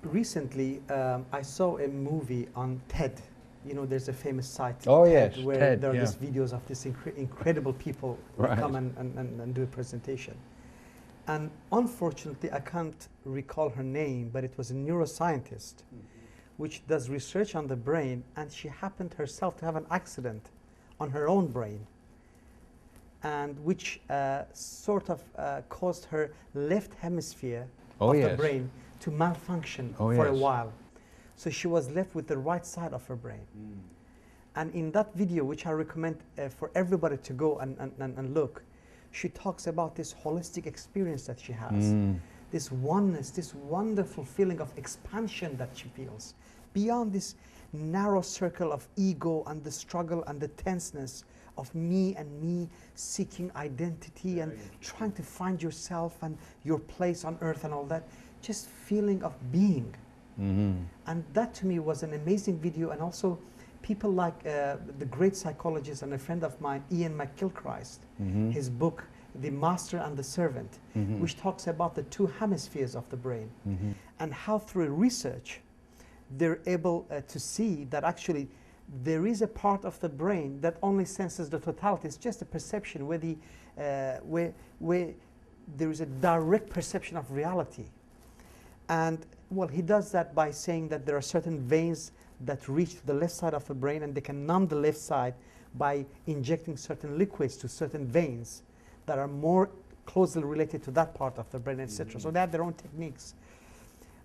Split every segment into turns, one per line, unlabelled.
recently, I saw a movie on TED. You know, there's a famous site,
Oh,
TED,
yes,
where
TED,
there are
yeah.
these videos of these incredible people who
Right.
come and do a presentation. And unfortunately, I can't recall her name, but it was a neuroscientist which does research on the brain, and she happened herself to have an accident on her own brain, and which sort of caused her left hemisphere
Oh,
of the
yes.
brain to malfunction
Oh,
for a
yes.
while. So she was left with the right side of her brain. And in that video, which I recommend for everybody to go and look, she talks about this holistic experience that she has, this oneness, this wonderful feeling of expansion that she feels, beyond this narrow circle of ego and the struggle and the tenseness of me and me seeking identity and trying to find yourself and your place on earth and all that, just feeling of being. And that to me was an amazing video. And also people like the great psychologist and a friend of mine, Ian McGilchrist, his book, The Master and the Servant, which talks about the two hemispheres of the brain and how through research they're able to see that actually there is a part of the brain that only senses the totality. It's just a perception where, where there is a direct perception of reality. And well, he does that by saying that there are certain veins that reach to the left side of the brain, and they can numb the left side by injecting certain liquids to certain veins that are more closely related to that part of the brain, etc. So they have their own techniques.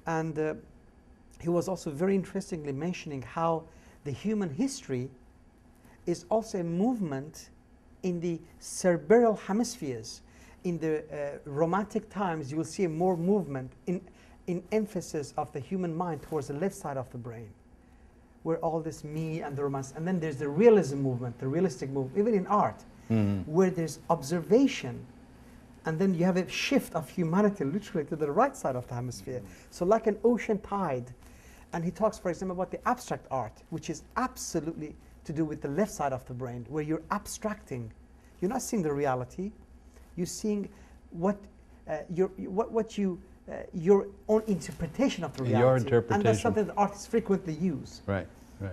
And he was also very interestingly mentioning how the human history is also a movement in the cerebral hemispheres. In the romantic times, you will see more movement in emphasis of the human mind towards the left side of the brain, where all this me and the romance, and then there's the realism movement, the realistic movement, even in art, where there's observation, and then you have a shift of humanity literally to the right side of the hemisphere. So like an ocean tide. And he talks, for example, about the abstract art, which is absolutely to do with the left side of the brain, where you're abstracting. You're not seeing the reality. You're seeing what your own interpretation of the reality.
Your interpretation.
And that's something that artists frequently use.
Right, right.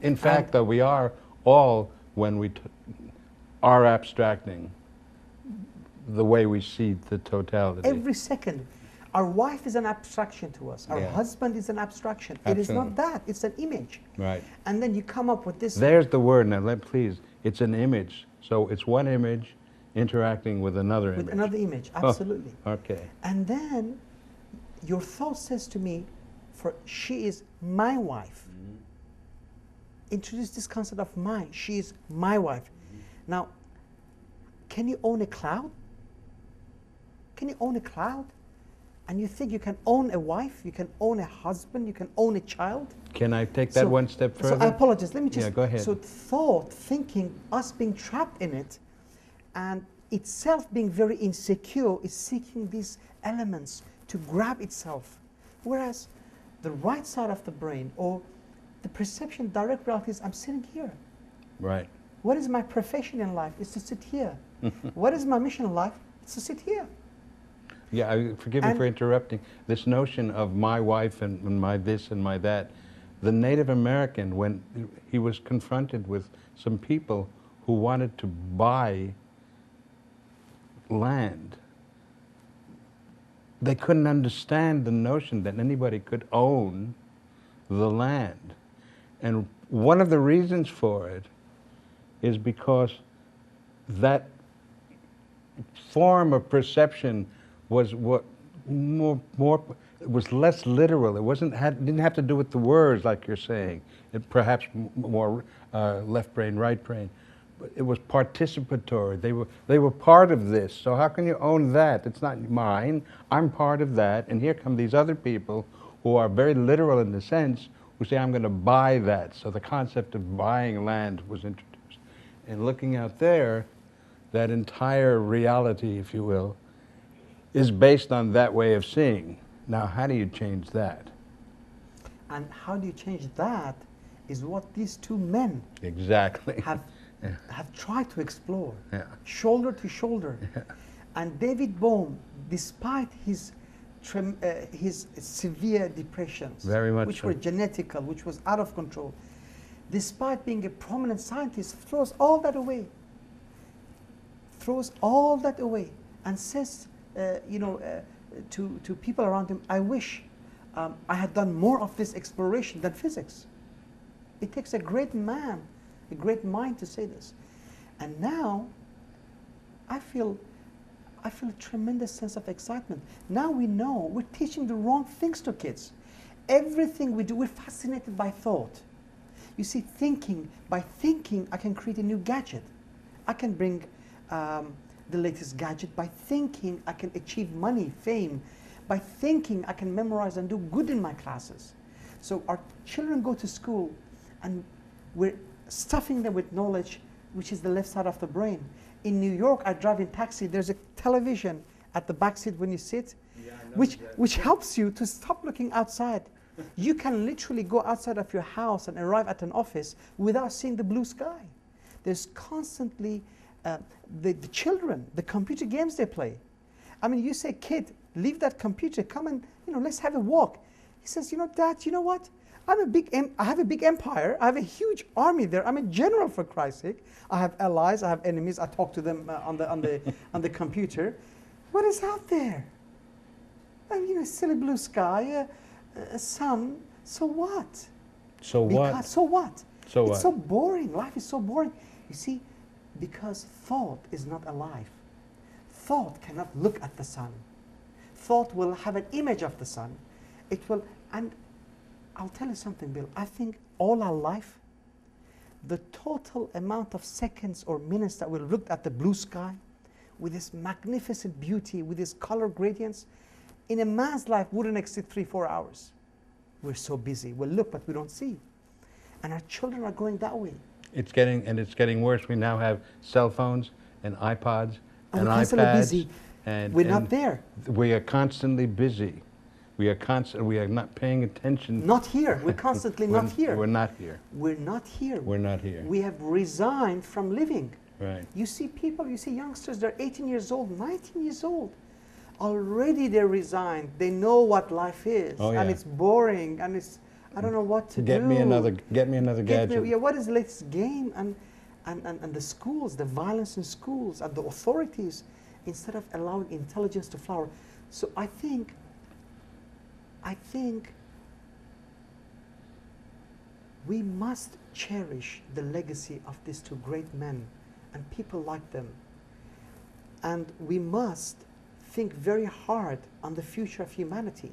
In fact, though, we are all, when we are abstracting the way we see the totality.
Every second. Our wife is an abstraction to us. Our husband is an abstraction. It is not that. It's an image.
Right.
And then you come up with this.
There's the word. Now, please. It's an image. So it's one image interacting with another image.
With another image, absolutely.
Oh, okay.
And then your thought says to me, she is my wife. Introduce this concept of mine. She is my wife. Now, can you own a cloud? Can you own a cloud? And you think you can own a wife, you can own a husband, you can own a child?
Can I take that one step further?
So I apologize, let me just...
Yeah, go ahead.
So thought, thinking, us being trapped in it, and itself being very insecure, is seeking these elements to grab itself. Whereas the right side of the brain, or the perception, direct reality is, I'm sitting here.
Right.
What is my profession in life? It's to sit here. What is my mission in life? It's to sit here.
Yeah, forgive me for interrupting. This notion of my wife and my this and my that, the Native American, when he was confronted with some people who wanted to buy land, they couldn't understand the notion that anybody could own the land. And one of the reasons for it is because that form of perception was what it was less literal. It didn't have to do with the words like you're saying. It perhaps more left brain, right brain, but it was participatory. They were part of this. So how can you own that? It's not mine. I'm part of that. And here come these other people who are very literal in the sense, who say I'm going to buy that. So the concept of buying land was introduced. And looking out there, that entire reality, if you will, is based on that way of seeing. Now, how do you change that?
And how do you change that is what these two men
exactly
have tried to explore,
yeah.
Shoulder to shoulder.
Yeah.
And David Bohm, despite his his severe depressions,
Very much
which
so.
were genetical, which was out of control, despite being a prominent scientist, throws all that away. Throws all that away and says, to people around him, I wish I had done more of this exploration than physics. It takes a great man, a great mind to say this. And now, I feel a tremendous sense of excitement. Now we know we're teaching the wrong things to kids. Everything we do, we're fascinated by thought. You see, by thinking, I can create a new gadget. I can bring the latest gadget. By thinking, I can achieve money, fame. By thinking, I can memorize and do good in my classes. So our children go to school and we're stuffing them with knowledge, which is the left side of the brain. In New York, I drive in taxi, there's a television at the back seat when you sit, which helps you to stop looking outside. You can literally go outside of your house and arrive at an office without seeing the blue sky. There's constantly the children, the computer games they play. I mean, you say, kid, leave that computer, come and, let's have a walk. He says, Dad, you know what? I have a big empire. I have a huge army there. I'm a general, for Christ's sake. I have allies. I have enemies. I talk to them on the computer. What is out there? Silly blue sky, a sun. So what?
So what?
So what?
So what?
It's so boring. Life is so boring. You see, because thought is not alive. Thought cannot look at the sun. Thought will have an image of the sun. It will, and I'll tell you something, Bill. I think all our life, the total amount of seconds or minutes that we looked at the blue sky with this magnificent beauty, with these color gradients, in a man's life wouldn't exceed 3-4 hours. We're so busy. We'll look, but we don't see. And our children are going that way.
It's getting worse. We now have cell phones and iPods and
we're constantly
iPads.
busy. We're not there.
We are constantly busy. We are not paying attention.
Not here. We're constantly not here.
We're not here.
We're not here.
We're not here.
We have resigned from living.
Right.
You see people, you see youngsters, they're 18 years old, 19 years old. Already they're resigned. They know what life is.
Oh, yeah.
And it's boring, and it's, I don't know what to do.
Get me another gadget.
What is the latest game? And the schools, the violence in schools, and the authorities, instead of allowing intelligence to flower. So I think we must cherish the legacy of these two great men and people like them. And we must think very hard on the future of humanity.